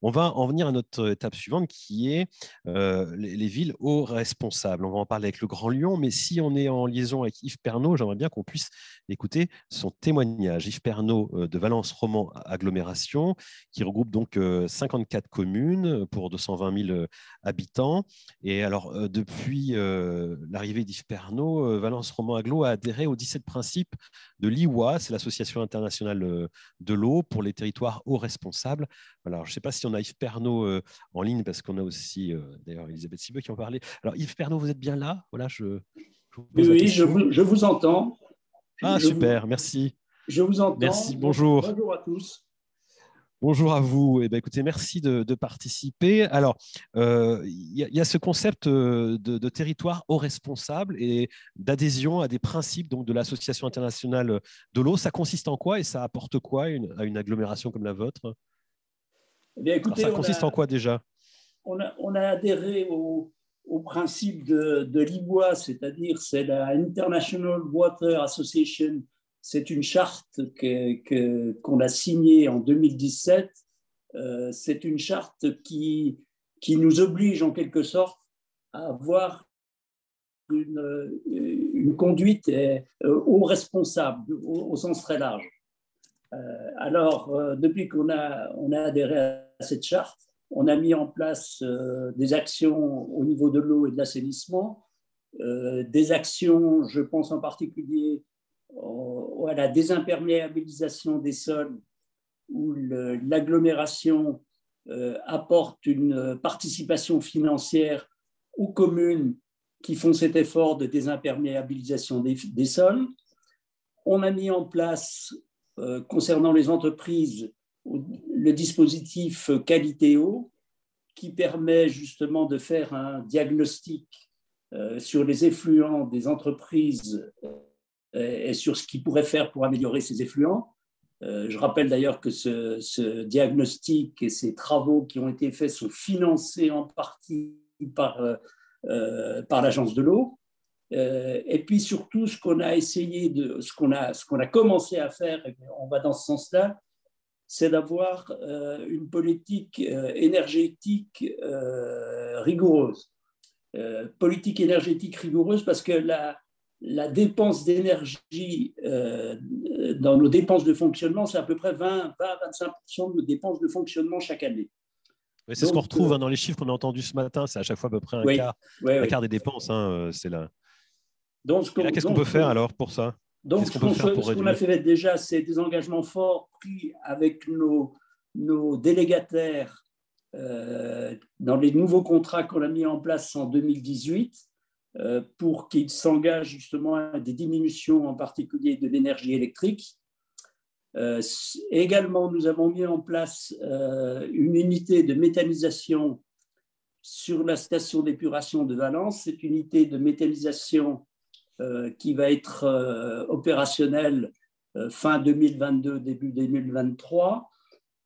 On va en venir à notre étape suivante qui est les villes aux responsables. On va en parler avec le Grand Lyon, mais si on est en liaison avec Yves Pernaut, j'aimerais bien qu'on puisse écouter son témoignage. Yves Pernaut de Valence Roman Agglomération, qui regroupe donc 54 communes pour 220 000 habitants. Et alors, depuis l'arrivée d'Yves Pernaut, Valence Roman Agglo a adhéré aux 17 principes de l'IWA, c'est l'Association internationale de l'eau pour les territoires eau responsables. Alors, je ne sais pas si on a Yves Pernaut en ligne, parce qu'on a aussi, d'ailleurs, Elisabeth Sibeux qui en parlait. Alors, Yves Pernaut, vous êtes bien là? Voilà, je vous pose la Oui, question. je vous entends. Ah, super, merci. Je vous entends. Merci, bonjour. Bonjour à tous. Bonjour à vous. Eh bien, écoutez, merci de participer. Alors, il y a ce concept de territoire eau responsable et d'adhésion à des principes donc, de l'Association internationale de l'eau. Ça consiste en quoi et ça apporte quoi à une agglomération comme la vôtre? Eh bien, Alors, écoutez, ça consiste en quoi déjà? on a adhéré au principe de l'IWA, c'est-à-dire c'est la International Water Association. C'est une charte qu'on a signée en 2017. C'est une charte qui nous oblige en quelque sorte à avoir une conduite aux responsables, au sens très large. Alors, depuis on a adhéré à cette charte, on a mis en place des actions au niveau de l'eau et de l'assainissement, des actions, je pense en particulier à la désimperméabilisation des sols, où l'agglomération apporte une participation financière aux communes qui font cet effort de désimperméabilisation des sols. On a mis en place, concernant les entreprises, le dispositif Qualité Eau, qui permet justement de faire un diagnostic sur les effluents des entreprises et sur ce qu'ils pourraient faire pour améliorer ces effluents. Je rappelle d'ailleurs que ce diagnostic et ces travaux qui ont été faits sont financés en partie par l'Agence de l'eau. Et puis surtout, ce qu'on a essayé ce qu'on a commencé à faire, et on va dans ce sens-là, c'est d'avoir une politique énergétique rigoureuse. Politique énergétique rigoureuse parce que la dépense d'énergie dans nos dépenses de fonctionnement, c'est à peu près 20-25% de nos dépenses de fonctionnement chaque année. Oui, c'est ce qu'on retrouve dans les chiffres qu'on a entendus ce matin. C'est à chaque fois à peu près un quart des dépenses. C'est là. Et là, qu'est-ce qu'on peut faire alors pour ça? Donc, qu'est-ce qu'on peut faire pour ce qu'on a réduire? fait déjà, c'est des engagements forts pris avec nos délégataires dans les nouveaux contrats qu'on a mis en place en 2018 pour qu'ils s'engagent justement à des diminutions, en particulier de l'énergie électrique. Également, nous avons mis en place une unité de méthanisation sur la station d'épuration de Valence. Cette unité de méthanisation qui va être opérationnelle fin 2022, début 2023,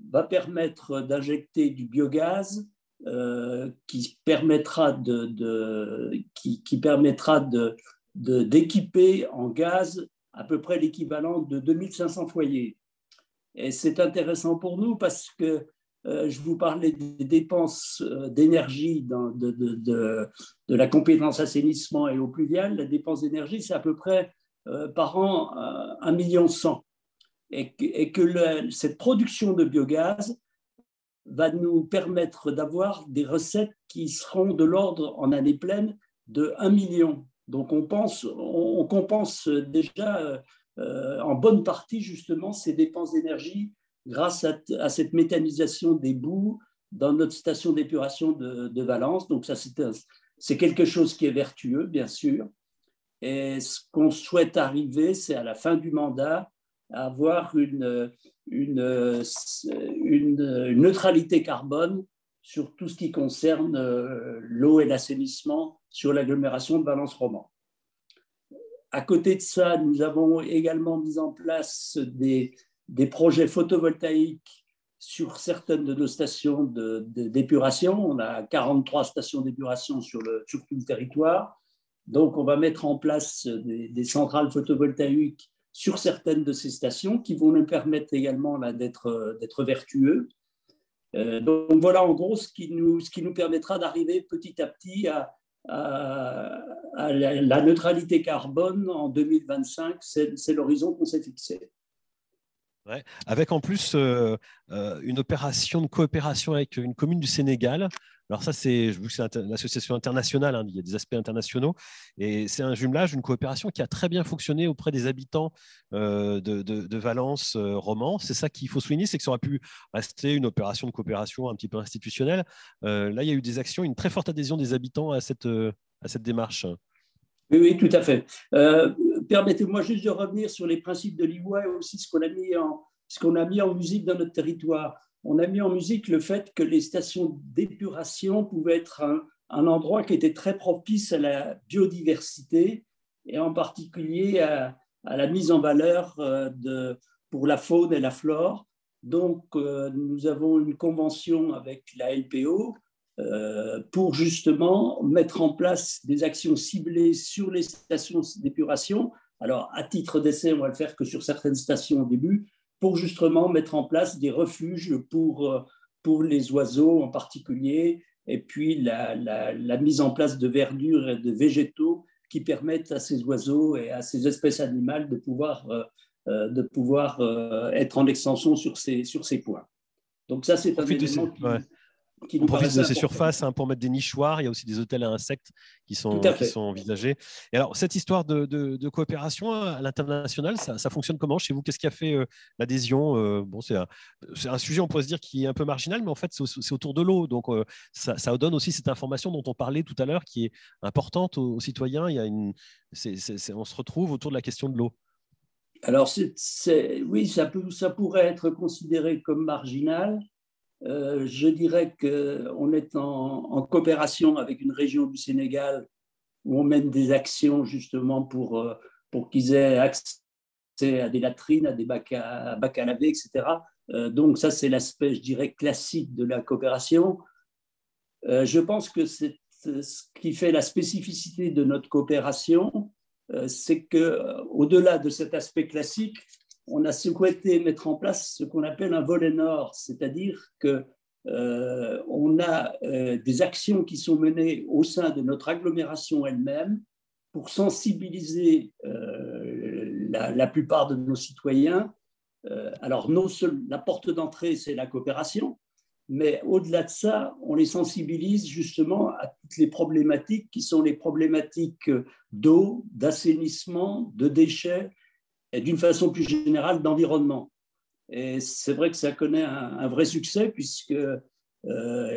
va permettre d'injecter du biogaz qui permettra d'équiper en gaz à peu près l'équivalent de 2500 foyers. Et c'est intéressant pour nous parce que je vous parlais des dépenses d'énergie de la compétence assainissement et eau pluviale. La dépense d'énergie, c'est à peu près par an 1,1 million. Et que cette production de biogaz va nous permettre d'avoir des recettes qui seront de l'ordre en année pleine de 1 million. Donc on compense déjà en bonne partie justement ces dépenses d'énergie grâce à cette méthanisation des boues dans notre station d'épuration de Valence. Donc ça, c'est quelque chose qui est vertueux, bien sûr. Et ce qu'on souhaite arriver, c'est à la fin du mandat, à avoir une neutralité carbone sur tout ce qui concerne l'eau et l'assainissement sur l'agglomération de Valence-Roman. À côté de ça, nous avons également mis en place des projets photovoltaïques sur certaines de nos stations d'épuration. On a 43 stations d'épuration sur tout le territoire. Donc, on va mettre en place des centrales photovoltaïques sur certaines de ces stations qui vont nous permettre également d'être vertueux. Donc voilà en gros ce qui nous permettra d'arriver petit à petit à la neutralité carbone en 2025. C'est l'horizon qu'on s'est fixé. Ouais. Avec en plus une opération de coopération avec une commune du Sénégal. Alors ça, je vu que c'est une association internationale, hein, il y a des aspects internationaux, et c'est un jumelage, une coopération qui a très bien fonctionné auprès des habitants de Valence Romans. C'est ça qu'il faut souligner, c'est que ça aurait pu rester une opération de coopération un petit peu institutionnelle. Là, il y a eu des actions, une très forte adhésion des habitants à cette démarche. Oui, oui, tout à fait. Permettez-moi juste de revenir sur les principes de l'IWA et aussi ce qu'on a mis en musique dans notre territoire. On a mis en musique le fait que les stations d'épuration pouvaient être un endroit qui était très propice à la biodiversité et en particulier à la mise en valeur pour la faune et la flore. Donc, nous avons une convention avec la LPO pour justement mettre en place des actions ciblées sur les stations d'épuration. Alors, à titre d'essai, on va le faire que sur certaines stations au début, pour justement mettre en place des refuges pour les oiseaux en particulier, et puis la mise en place de verdure et de végétaux qui permettent à ces oiseaux et à ces espèces animales de pouvoir être en extension sur ces points. Donc ça, c'est un élément qui on nous profite de paraissait ces important. surfaces pour mettre des nichoirs. Il y a aussi des hôtels à insectes qui sont envisagés. Et alors, cette histoire de coopération à l'international, ça fonctionne comment chez vous? Qu'est-ce qui a fait l'adhésion? Bon, c'est un sujet, on pourrait se dire, qui est un peu marginal, mais en fait, c'est autour de l'eau. Donc, ça donne aussi cette information dont on parlait tout à l'heure, qui est importante aux citoyens. On se retrouve autour de la question de l'eau. Alors, oui, ça pourrait être considéré comme marginal. Je dirais qu'on est en coopération avec une région du Sénégal où on mène des actions justement pour qu'ils aient accès à des latrines, à des bacs à laver, etc. Donc ça, c'est l'aspect, je dirais, classique de la coopération. Je pense que ce qui fait la spécificité de notre coopération, c'est qu'au-delà de cet aspect classique, on a souhaité mettre en place ce qu'on appelle un volet nord, c'est-à-dire qu'on a des actions qui sont menées au sein de notre agglomération elle-même pour sensibiliser la plupart de nos citoyens. Alors, la porte d'entrée, c'est la coopération, mais au-delà de ça, on les sensibilise justement à toutes les problématiques qui sont les problématiques d'eau, d'assainissement, de déchets, et d'une façon plus générale d'environnement. Et c'est vrai que ça connaît un vrai succès puisque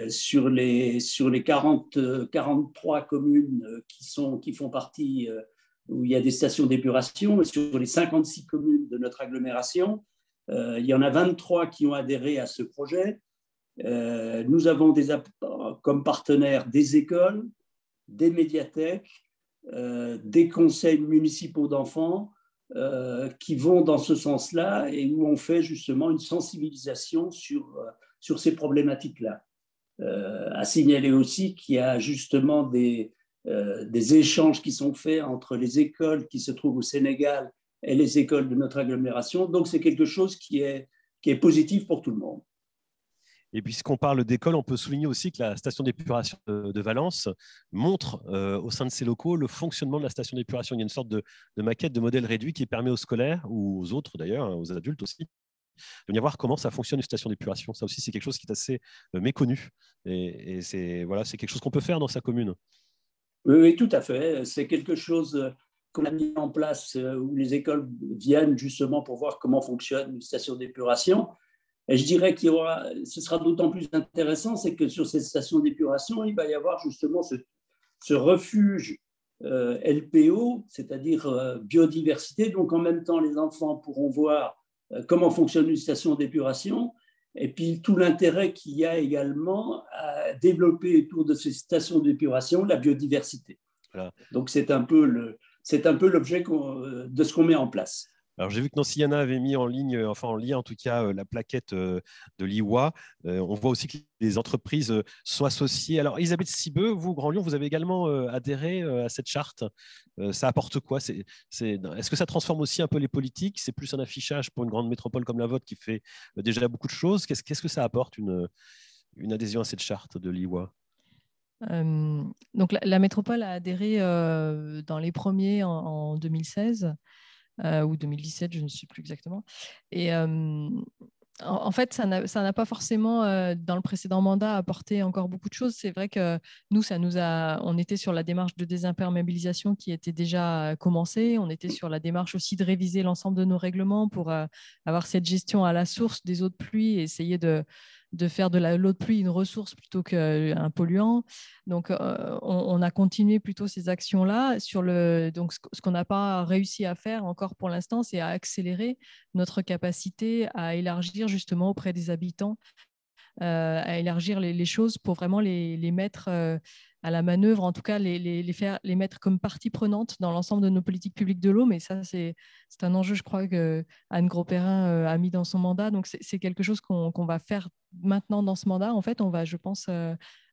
sur les 43 communes qui font partie, où il y a des stations d'épuration, sur les 56 communes de notre agglomération, il y en a 23 qui ont adhéré à ce projet. Nous avons comme partenaires des écoles, des médiathèques, des conseils municipaux d'enfants, qui vont dans ce sens-là et où on fait justement une sensibilisation sur ces problématiques-là. À signaler aussi qu'il y a justement des échanges qui sont faits entre les écoles qui se trouvent au Sénégal et les écoles de notre agglomération. Donc, c'est quelque chose qui est positif pour tout le monde. Et puisqu'on parle d'école, on peut souligner aussi que la station d'épuration de Valence montre au sein de ses locaux le fonctionnement de la station d'épuration. Il y a une sorte de maquette, de modèle réduit qui permet aux scolaires, ou aux autres d'ailleurs, aux adultes aussi, de venir voir comment ça fonctionne une station d'épuration. Ça aussi, c'est quelque chose qui est assez méconnu. Et c'est quelque chose qu'on peut faire dans sa commune. Oui, oui, tout à fait. C'est quelque chose qu'on a mis en place où les écoles viennent justement pour voir comment fonctionne une station d'épuration. Et je dirais ce sera d'autant plus intéressant, c'est que sur cette station d'épuration, il va y avoir justement ce refuge LPO, c'est-à-dire biodiversité. Donc en même temps, les enfants pourront voir comment fonctionne une station d'épuration et puis tout l'intérêt qu'il y a également à développer autour de ces stations d'épuration la biodiversité. Voilà. Donc c'est un peu l'objet de ce qu'on met en place. Alors, j'ai vu que Nancy Yana avait mis en ligne, enfin en lien en tout cas, la plaquette de l'IWA. On voit aussi que les entreprises sont associées. Alors, Elisabeth Cibeux, vous, Grand Lyon, vous avez également adhéré à cette charte. Ça apporte quoi? Est-ce que ça transforme aussi un peu les politiques? C'est plus un affichage pour une grande métropole comme la vôtre qui fait déjà beaucoup de choses. Qu'est-ce que ça apporte une adhésion à cette charte de l'IWA? Donc la métropole a adhéré dans les premiers en 2016 ou 2017, je ne sais plus exactement. Et en fait, ça n'a pas forcément, dans le précédent mandat, apporté encore beaucoup de choses. C'est vrai que nous, on était sur la démarche de désimperméabilisation qui était déjà commencée. On était sur la démarche aussi de réviser l'ensemble de nos règlements pour avoir cette gestion à la source des eaux de pluie et essayer de faire de l'eau de pluie une ressource plutôt qu'un polluant. Donc, on a continué plutôt ces actions-là. Donc, ce qu'on n'a pas réussi à faire encore pour l'instant, c'est à accélérer notre capacité à élargir justement auprès des habitants, à élargir les choses pour vraiment les mettre à la manœuvre, en tout cas les mettre comme partie prenante dans l'ensemble de nos politiques publiques de l'eau. Mais ça, c'est un enjeu, je crois, que Anne Gros-Perrin a mis dans son mandat. Donc, c'est quelque chose qu'on va faire maintenant dans ce mandat. En fait, on va, je pense,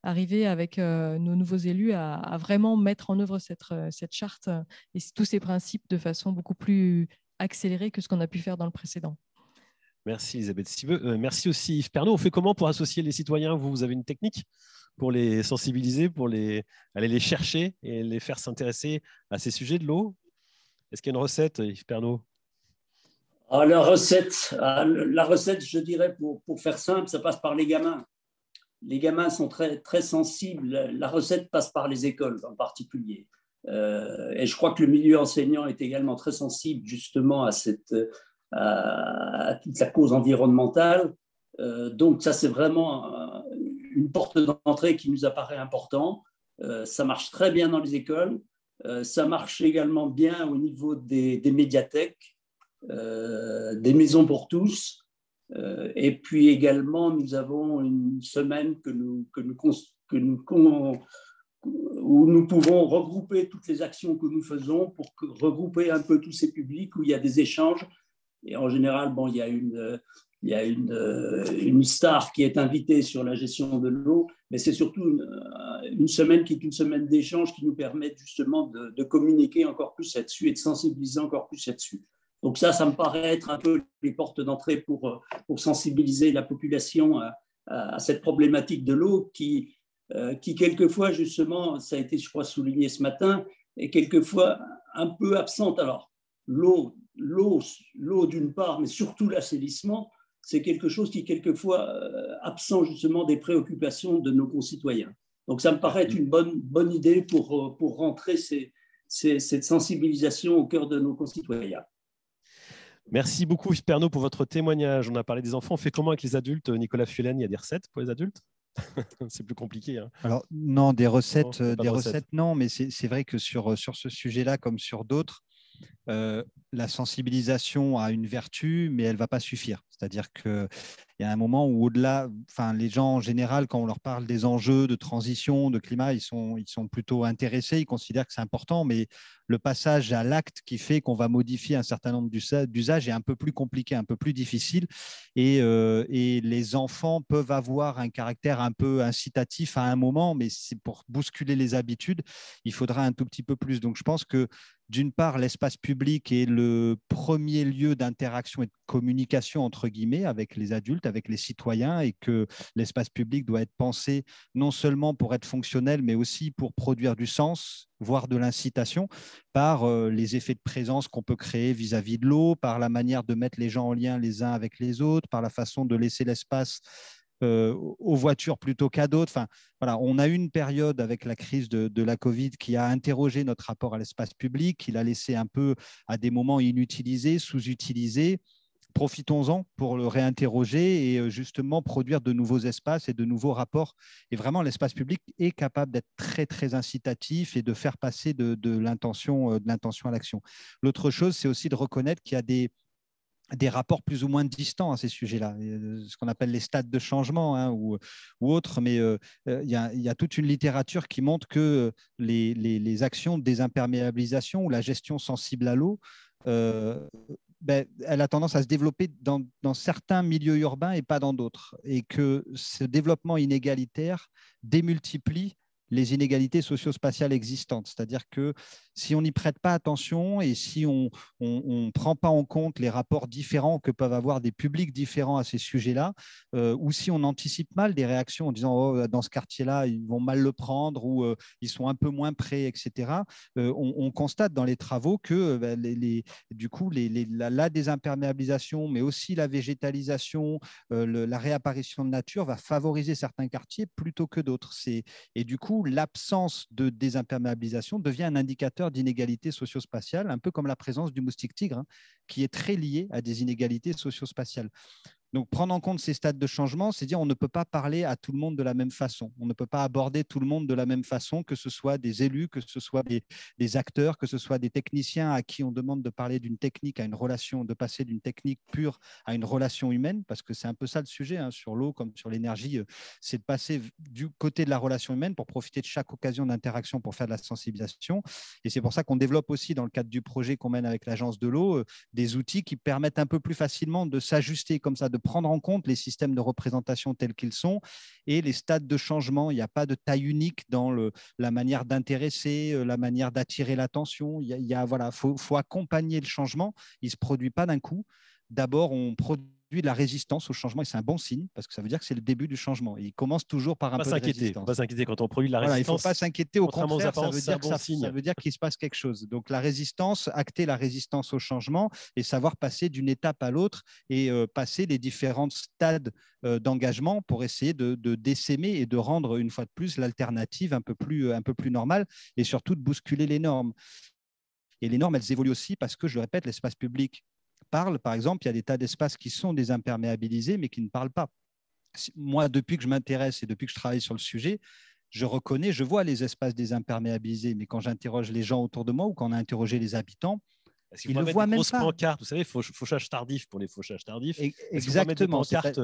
arriver avec nos nouveaux élus à vraiment mettre en œuvre cette charte et tous ces principes de façon beaucoup plus accélérée que ce qu'on a pu faire dans le précédent. Merci Elisabeth Civeux. Merci aussi Yves Pernaut. On fait comment pour associer les citoyens? Vous avez une technique pour les sensibiliser, pour aller les chercher et les faire s'intéresser à ces sujets de l'eau? Est-ce qu'il y a une recette, Yves Pernaut? La recette, je dirais, pour faire simple, ça passe par les gamins. Les gamins sont très, très sensibles. La recette passe par les écoles en particulier. Et je crois que le milieu enseignant est également très sensible justement à toute la cause environnementale. Donc ça, c'est vraiment une porte d'entrée qui nous apparaît important. Ça marche très bien dans les écoles. Ça marche également bien au niveau des médiathèques, des maisons pour tous. Et puis également, nous avons une semaine où nous pouvons regrouper toutes les actions que nous faisons pour regrouper un peu tous ces publics où il y a des échanges. Et en général, bon, il y a une star qui est invitée sur la gestion de l'eau, mais c'est surtout une semaine qui est une semaine d'échange qui nous permet justement de communiquer encore plus là-dessus et de sensibiliser encore plus là-dessus. Donc ça me paraît être un peu les portes d'entrée pour sensibiliser la population à cette problématique de l'eau qui quelquefois, justement, ça a été, je crois, souligné ce matin, est quelquefois un peu absente. Alors, l'eau d'une part, mais surtout l'assainissement, c'est quelque chose qui est quelquefois absent justement des préoccupations de nos concitoyens. Donc ça me paraît être une bonne idée pour rentrer cette sensibilisation au cœur de nos concitoyens. Merci beaucoup Yves Pernaut pour votre témoignage. On a parlé des enfants. On fait comment avec les adultes? Nicolas Fuelen, il y a des recettes pour les adultes? C'est plus compliqué. Hein. Alors non, des recettes, recettes non, mais c'est vrai que sur ce sujet-là, comme sur d'autres, la sensibilisation a une vertu, mais elle ne va pas suffire. C'est-à-dire qu'il y a un moment où au-delà, les gens en général, quand on leur parle des enjeux de transition, de climat, ils sont plutôt intéressés, ils considèrent que c'est important, mais le passage à l'acte qui fait qu'on va modifier un certain nombre d'usages est un peu plus compliqué, un peu plus difficile. Et les enfants peuvent avoir un caractère un peu incitatif à un moment, mais c'est pour bousculer les habitudes, il faudra un tout petit peu plus. Donc je pense que d'une part, l'espace public est le premier lieu d'interaction et de communication, entre guillemets, avec les adultes, avec les citoyens, et que l'espace public doit être pensé non seulement pour être fonctionnel, mais aussi pour produire du sens, voire de l'incitation, par les effets de présence qu'on peut créer vis-à-vis de l'eau, par la manière de mettre les gens en lien les uns avec les autres, par la façon de laisser l'espace aux voitures plutôt qu'à d'autres. Enfin, voilà, on a eu une période avec la crise de la Covid qui a interrogé notre rapport à l'espace public, qui l'a laissé un peu à des moments inutilisé, sous-utilisé. Profitons-en pour le réinterroger et justement produire de nouveaux espaces et de nouveaux rapports. Et vraiment, l'espace public est capable d'être très, très incitatif et de faire passer de l'intention à l'action. L'autre chose, c'est aussi de reconnaître qu'il y a des rapports plus ou moins distants à ces sujets-là, ce qu'on appelle les stades de changement ou autres, mais il y a toute une littérature qui montre que les actions de désimperméabilisation ou la gestion sensible à l'eau, elle a tendance à se développer dans certains milieux urbains et pas dans d'autres, et que ce développement inégalitaire démultiplie les inégalités socio-spatiales existantes. C'est-à-dire que si on n'y prête pas attention et si on ne prend pas en compte les rapports différents que peuvent avoir des publics différents à ces sujets-là, ou si on anticipe mal des réactions en disant oh, dans ce quartier-là, ils vont mal le prendre ou ils sont un peu moins prêts, etc., on constate dans les travaux que du coup, la désimperméabilisation, mais aussi la végétalisation, la réapparition de nature va favoriser certains quartiers plutôt que d'autres. Et du coup, l'absence de désimperméabilisation devient un indicateur d'inégalité socio-spatiale, un peu comme la présence du moustique tigre, hein, qui est très lié à des inégalités socio-spatiales. Donc, prendre en compte ces stades de changement, c'est dire on ne peut pas parler à tout le monde de la même façon. On ne peut pas aborder tout le monde de la même façon, que ce soit des élus, que ce soit des acteurs, que ce soit des techniciens à qui on demande de parler d'une technique à une relation, de passer d'une technique pure à une relation humaine, parce que c'est un peu ça le sujet, hein, sur l'eau comme sur l'énergie, c'est de passer du côté de la relation humaine pour profiter de chaque occasion d'interaction pour faire de la sensibilisation. Et c'est pour ça qu'on développe aussi, dans le cadre du projet qu'on mène avec l'Agence de l'eau, des outils qui permettent un peu plus facilement de s'ajuster comme ça, de prendre en compte les systèmes de représentation tels qu'ils sont et les stades de changement. Il n'y a pas de taille unique dans la manière d'intéresser, la manière d'attirer l'attention. Voilà, faut accompagner le changement. Il ne se produit pas d'un coup. D'abord, on produit de la résistance au changement et c'est un bon signe parce que ça veut dire que c'est le début du changement. Il commence toujours par un peu de résistance. Il ne faut pas s'inquiéter quand on produit de la voilà, résistance. Il ne faut pas s'inquiéter, au contraire, ça veut dire qu'il se passe quelque chose. Donc la résistance, acter la résistance au changement et savoir passer d'une étape à l'autre et passer les différents stades d'engagement pour essayer de décémer et de rendre une fois de plus l'alternative un peu plus normale et surtout de bousculer les normes. Et les normes, elles évoluent aussi parce que, je le répète, l'espace public parle. Par exemple, il y a des tas d'espaces qui sont désimperméabilisés mais qui ne parlent pas. Moi, depuis que je m'intéresse et depuis que je travaille sur le sujet, je vois les espaces désimperméabilisés, mais quand j'interroge les gens autour de moi ou quand on a interrogé les habitants, ils ne le voient même pas. Pancartes, vous savez, fauchage tardif pour les fauchages tardifs. Exactement. Toute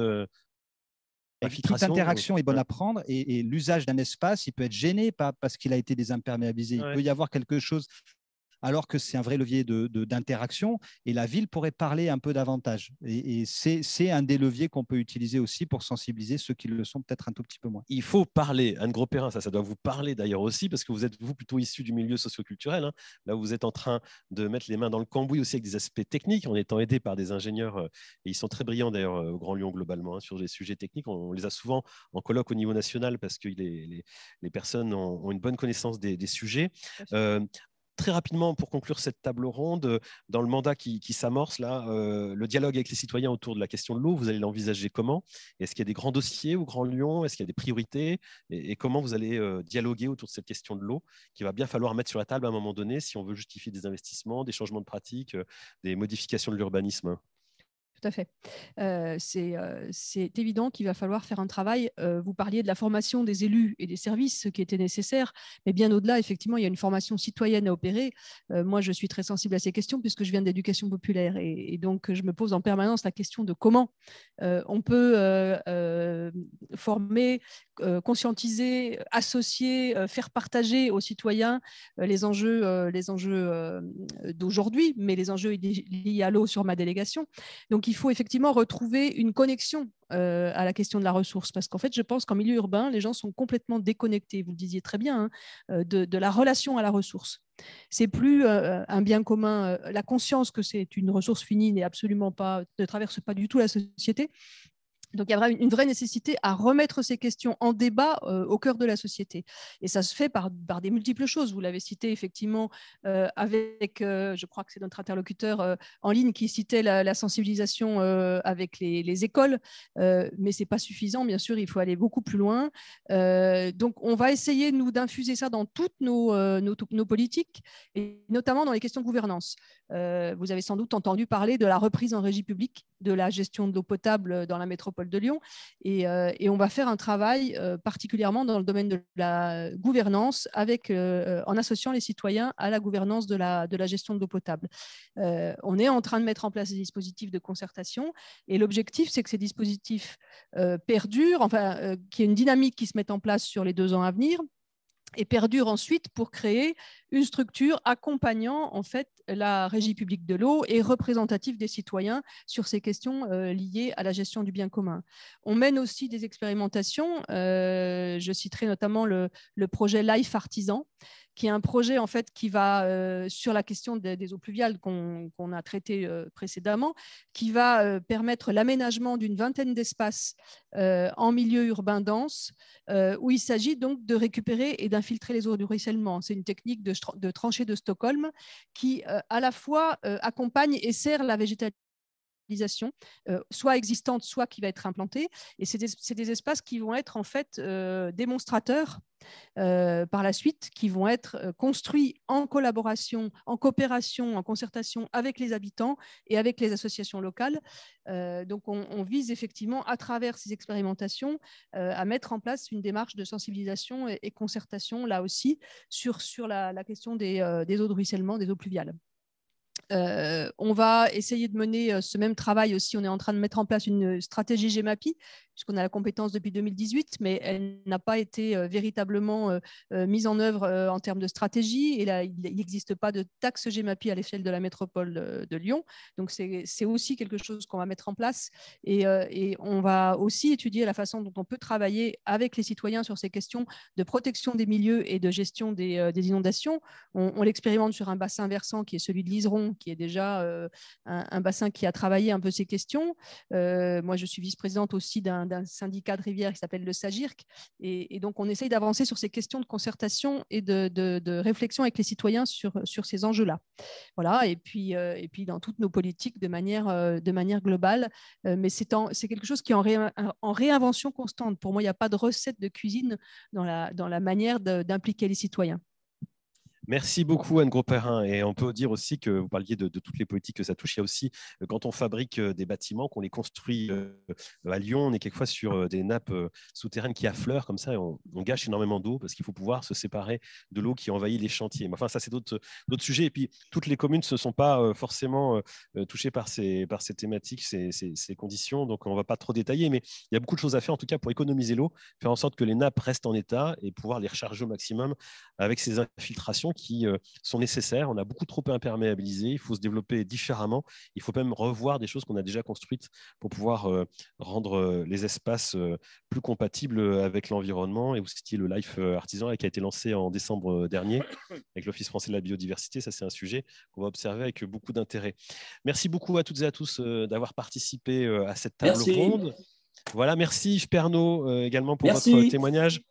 interaction est bonne à prendre et l'usage d'un espace, il peut être gêné parce qu'il a été désimperméabilisé. Il peut y avoir quelque chose alors que c'est un vrai levier d'interaction et la ville pourrait parler un peu davantage. Et c'est un des leviers qu'on peut utiliser aussi pour sensibiliser ceux qui le sont peut-être un tout petit peu moins. Il faut parler. Anne Gros-Perrin, ça doit vous parler d'ailleurs aussi parce que vous êtes, vous, plutôt issu du milieu socioculturel. Hein. Là, vous êtes en train de mettre les mains dans le cambouis aussi avec des aspects techniques en étant aidé par des ingénieurs. Et ils sont très brillants d'ailleurs au Grand Lyon globalement hein, sur les sujets techniques. On les a souvent en colloque au niveau national parce que les personnes ont une bonne connaissance des sujets. Très rapidement, pour conclure cette table ronde, dans le mandat qui s'amorce, là, le dialogue avec les citoyens autour de la question de l'eau, vous allez l'envisager comment? Est-ce qu'il y a des grands dossiers au Grand Lyon? Est-ce qu'il y a des priorités? Et comment vous allez dialoguer autour de cette question de l'eau qu'il va bien falloir mettre sur la table à un moment donné si on veut justifier des investissements, des changements de pratiques, des modifications de l'urbanisme? Tout à fait. C'est évident qu'il va falloir faire un travail. Vous parliez de la formation des élus et des services, ce qui était nécessaire, mais bien au-delà, effectivement, il y a une formation citoyenne à opérer. Moi, je suis très sensible à ces questions puisque je viens d'éducation populaire et donc je me pose en permanence la question de comment on peut former, conscientiser, associer, faire partager aux citoyens les enjeux d'aujourd'hui, mais les enjeux liés à l'eau sur ma délégation. Donc, il faut effectivement retrouver une connexion à la question de la ressource, parce qu'en fait, je pense qu'en milieu urbain, les gens sont complètement déconnectés, vous le disiez très bien, hein, de la relation à la ressource. C'est plus un bien commun. La conscience que c'est une ressource finie ne traverse pas du tout la société. Donc, il y aura une vraie nécessité à remettre ces questions en débat au cœur de la société. Et ça se fait par des multiples choses. Vous l'avez cité effectivement avec, je crois que c'est notre interlocuteur en ligne qui citait la sensibilisation avec les écoles, mais ce n'est pas suffisant, bien sûr, il faut aller beaucoup plus loin. Donc, on va essayer, nous, d'infuser ça dans toutes nos politiques, et notamment dans les questions de gouvernance. Vous avez sans doute entendu parler de la reprise en régie publique de la gestion de l'eau potable dans la métropole de Lyon et on va faire un travail particulièrement dans le domaine de la gouvernance en associant les citoyens à la gouvernance de la gestion de l'eau potable. On est en train de mettre en place des dispositifs de concertation et l'objectif c'est que ces dispositifs perdurent, qu'il y ait une dynamique qui se mette en place sur les 2 ans à venir. et perdure ensuite pour créer une structure accompagnant en fait la régie publique de l'eau et représentative des citoyens sur ces questions liées à la gestion du bien commun. On mène aussi des expérimentations. Je citerai notamment le projet Life Artisan, qui est un projet en fait qui va sur la question des eaux pluviales qu'on a traité précédemment, qui va permettre l'aménagement d'une vingtaine d'espaces en milieu urbain dense, où il s'agit donc de récupérer et d'infiltrer les eaux du ruissellement. C'est une technique de tranchée de Stockholm qui à la fois accompagne et sert la végétalisation, soit existante, soit qui va être implantée. Et c'est des espaces qui vont être en fait démonstrateurs par la suite, qui vont être construits en collaboration, en coopération, en concertation avec les habitants et avec les associations locales. Donc on vise effectivement à travers ces expérimentations à mettre en place une démarche de sensibilisation et concertation là aussi sur la question des eaux de ruissellement, des eaux pluviales. On va essayer de mener ce même travail aussi. On est en train de mettre en place une stratégie GEMAPI, puisqu'on a la compétence depuis 2018, mais elle n'a pas été véritablement mise en œuvre en termes de stratégie. Et là, il n'existe pas de taxe GEMAPI à l'échelle de la métropole de Lyon. Donc, c'est aussi quelque chose qu'on va mettre en place. Et on va aussi étudier la façon dont on peut travailler avec les citoyens sur ces questions de protection des milieux et de gestion des inondations. On l'expérimente sur un bassin versant qui est celui de l'Iseron, qui est déjà un bassin qui a travaillé un peu ces questions. Moi, je suis vice-présidente aussi d'un syndicat de rivière qui s'appelle le SAGIRC. Et donc, on essaye d'avancer sur ces questions de concertation et de réflexion avec les citoyens sur ces enjeux-là. Voilà. Et puis, dans toutes nos politiques de manière globale. Mais c'est quelque chose qui est en réinvention constante. Pour moi, il n'y a pas de recette de cuisine dans la manière d'impliquer les citoyens. Merci beaucoup, Anne Gros-Perrin. Et on peut dire aussi que vous parliez de toutes les politiques que ça touche. Il y a aussi, quand on fabrique des bâtiments, qu'on les construit à Lyon, on est quelquefois sur des nappes souterraines qui affleurent comme ça, et on gâche énormément d'eau parce qu'il faut pouvoir se séparer de l'eau qui envahit les chantiers. Mais enfin, ça, c'est d'autres sujets. Et puis, toutes les communes ne sont pas forcément touchées par ces thématiques, ces conditions. Donc, on ne va pas trop détailler. Mais il y a beaucoup de choses à faire, en tout cas, pour économiser l'eau, faire en sorte que les nappes restent en état et pouvoir les recharger au maximum avec ces infiltrations qui sont nécessaires. On a beaucoup trop imperméabilisé. Il faut se développer différemment. Il faut même revoir des choses qu'on a déjà construites pour pouvoir rendre les espaces plus compatibles avec l'environnement. Et vous citiez le Life Artisan qui a été lancé en décembre dernier avec l'Office français de la biodiversité. Ça, c'est un sujet qu'on va observer avec beaucoup d'intérêt. Merci beaucoup à toutes et à tous d'avoir participé à cette table ronde. Voilà, merci Yves Pernaut également pour votre témoignage.